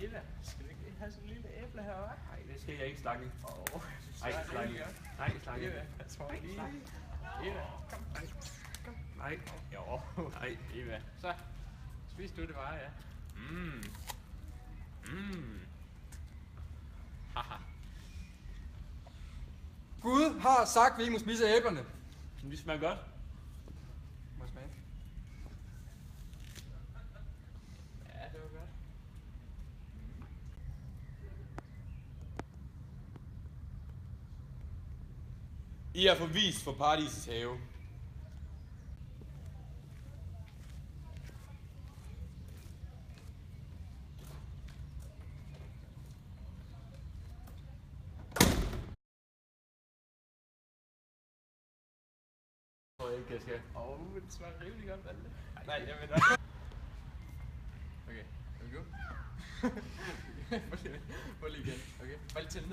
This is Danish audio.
Eva, skal du ikke have sådan en lille æble her, hva'? Nej, det skal jeg ikke, Slange. Nej, Slange. Nej, Slange. Eva, jeg tror lige. Eva, kom. Kom. Nej. Jo. Nej. Eva, så. Spis du det bare, ja. Haha. Gud har sagt, at vi ikke må spise æblerne. Men de smager godt. Må jeg smage? Ja, det var godt. I er forvist for Paradisets have. Jeg tror ikke, jeg skal. Det smager rimelig godt, Valde. Nej, jeg vil Okay, er vi go? Prøv lige igen. Okay, bare lige til ned.